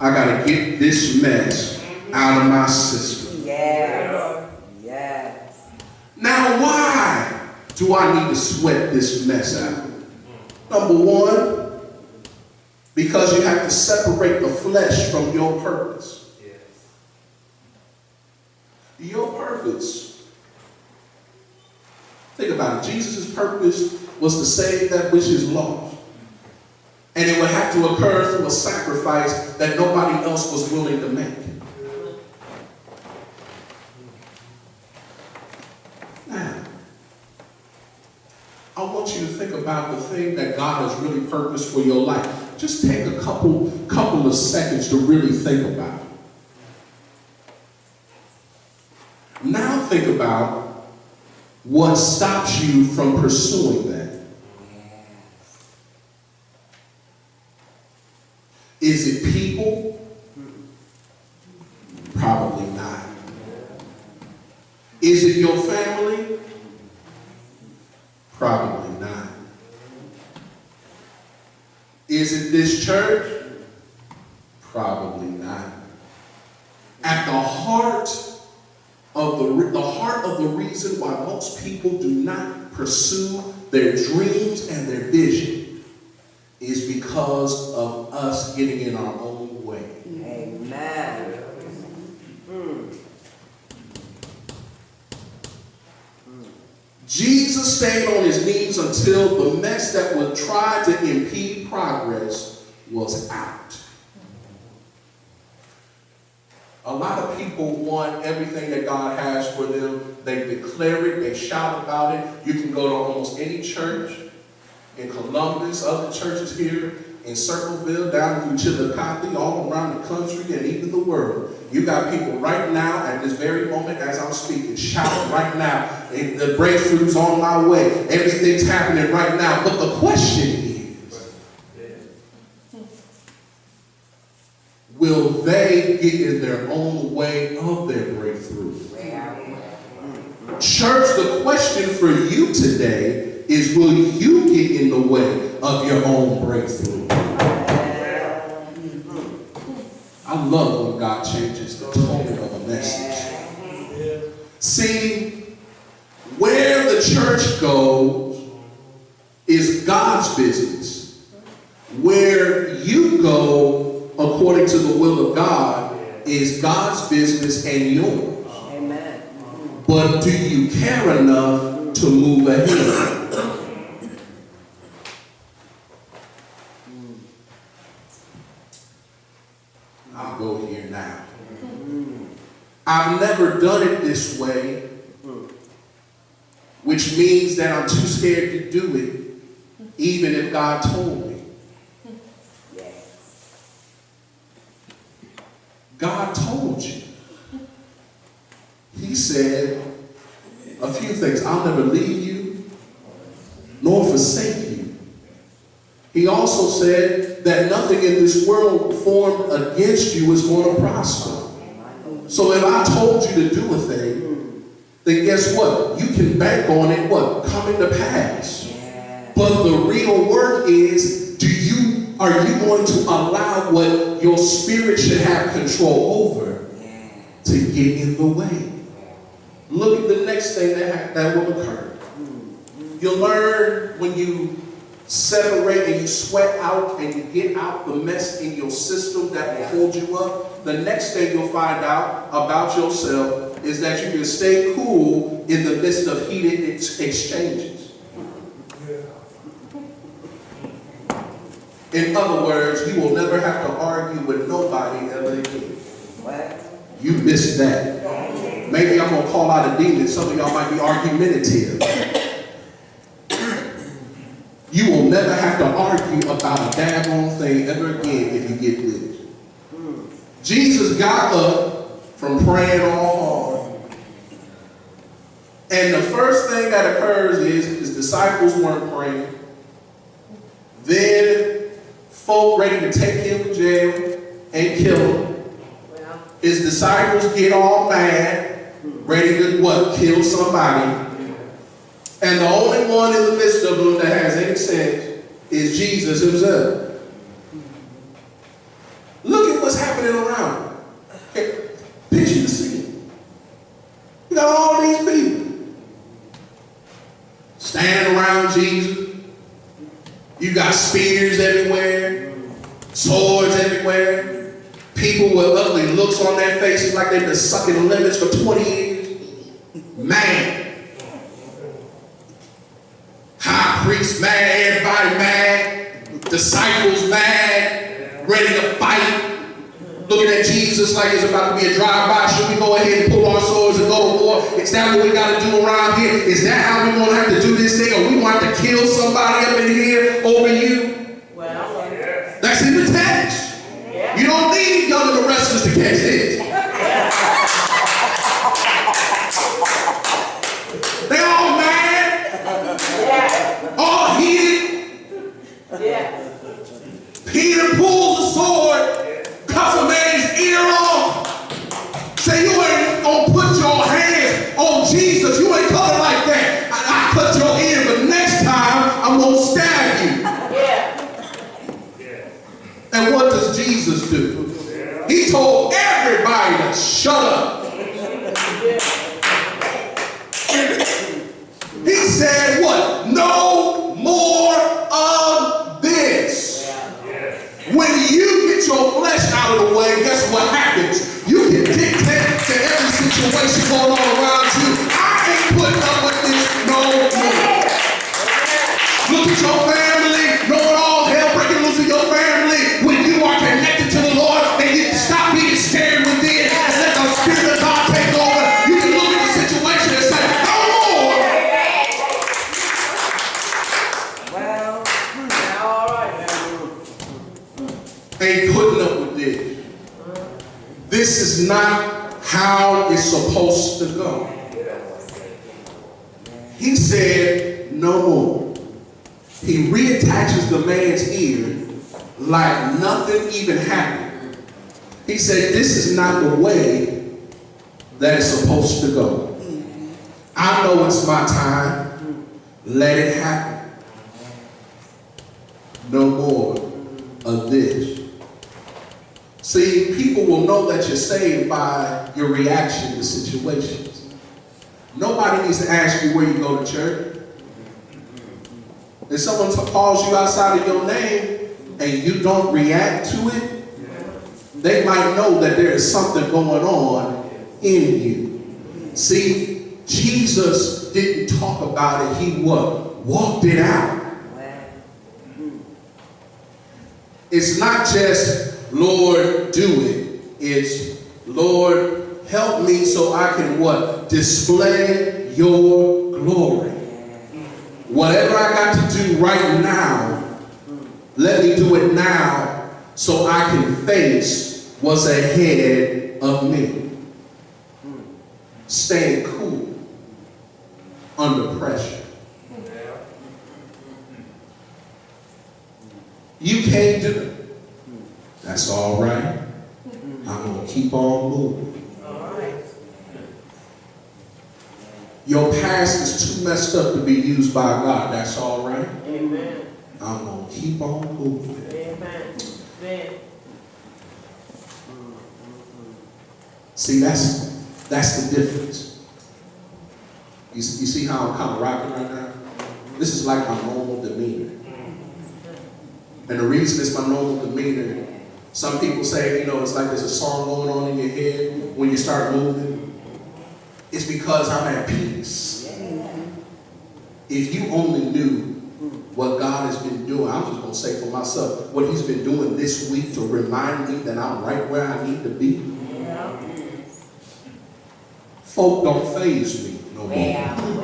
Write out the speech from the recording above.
I got to get this mess out of my system. Yes. Yes. Now, why do I need to sweat this mess out? Number one, because you have to separate the flesh from your purpose. Your purpose. Think about it. Jesus' purpose was to save that which is lost. And it would have to occur through a sacrifice that nobody else was willing to make. Now, I want you to think about the thing that God has really purposed for your life. Just take a couple of seconds to really think about it. Now think about what stops you from pursuing that. Is it people? Probably not. Is it your family? Probably not. Is it this church? Probably not. At the heart of the reason why most people do not pursue their dreams and their vision is because of us getting in our own way. Amen. Jesus stayed on his knees until the mess that would try to impede progress was out. A lot of people want everything that God has for them. They declare it, they shout about it. You can go to almost any church in Columbus, other churches here, in Circleville, down in Chillicothe, all around the country and even the world. You got people right now, at this very moment as I'm speaking, shouting right now, the breakthrough's on my way. Everything's happening right now. But the question is, will they get in their own way of their breakthrough? Church, the question for you today is, will you get in the way of your own breakthrough? I love when God changes the tone of a message. See, where the church goes is God's business. Where you go, according to the will of God, is God's business and yours. Amen. But do you care enough to move ahead? I'll go here now. I've never done it this way, which means that I'm too scared to do it, even if God told me. God told you. He said a few things. I'll never leave you, nor forsake you. He also said that nothing in this world formed against you is going to prosper. So if I told you to do a thing, then guess what? You can bank on it, coming to pass. But the real work is, are you going to allow what your spirit should have control over to get in the way? Look at the next thing that will occur. You'll learn when you separate and you sweat out and you get out the mess in your system that will hold you up. The next thing you'll find out about yourself is that you can stay cool in the midst of heated exchanges. In other words, you will never have to argue with nobody ever again. You missed that. Maybe I'm going to call out a demon. Some of y'all might be argumentative. You will never have to argue about a daggone thing ever again if you get with it. Jesus got up from praying all hard. And the first thing that occurs is his disciples weren't praying. Then folk ready to take him to jail and kill him. His disciples get all mad, ready to kill somebody. And the only one in the midst of them that has any sense is Jesus himself. Look at what's happening spinning around. Okay. Picture the scene. You got all these people standing around Jesus. You got spears everywhere, swords everywhere, people with ugly looks on their faces like they've been sucking lemons for 20 years. Man. High priest mad, everybody mad, disciples mad, ready to fight. Looking at Jesus like it's about to be a drive-by. Should we go ahead and pull our swords and go to war? Is that what we got to do around here? Is that how we're going to have to do this thing? Or we want to kill somebody up in here over you? Well, that's in the text. Yeah. You don't need none of the wrestlers to catch this. They all mad. Yeah. All heated. Yeah. Peter pulls the sword, cuts a man's ear off. Say, you ain't gonna put your hands on Jesus. You ain't coming like that. I cut your ear, but next time I'm gonna stab you. Yeah. And what does Jesus do? He told everybody to shut up. He said what? No more of this. When you get your flesh out of the way, guess what happens? You can dictate to every situation going on around you. I ain't putting up with this no more. Look at your family, knowing all hell breaking loose in your family. When you are connected to the Lord and you stop being scared within and let the Spirit of God take over, you can look at the situation and say, no more. Well, now all right now. Ain't putting up with this. This is not how it's supposed to go. He said, no more. He reattaches the man's ear like nothing even happened. He said, this is not the way that it's supposed to go. I know it's my time. Let it happen. No more of this. See, people will know that you're saved by your reaction to situations. Nobody needs to ask you where you go to church. If someone calls you outside of your name and you don't react to it, they might know that there is something going on in you. See, Jesus didn't talk about it. He what? Walked it out. It's not just, Lord, do it. It's, Lord, help me so I can what? Display your glory. Whatever I got to do right now, let me do it now so I can face what's ahead of me. Staying cool under pressure. You can't do it. That's all right. I'm going to keep on moving. Your past is too messed up to be used by God. That's all right. Amen. I'm going to keep on moving. Amen. Amen. See, that's the difference. You see how I'm kind of rocking right now? This is like my normal demeanor. And the reason it's my normal demeanor, some people say, you know, it's like there's a song going on in your head when you start moving. It's because I'm at peace. If you only knew what God has been doing, I'm just going to say for myself, what he's been doing this week to remind me that I'm right where I need to be. Folk don't faze me no more.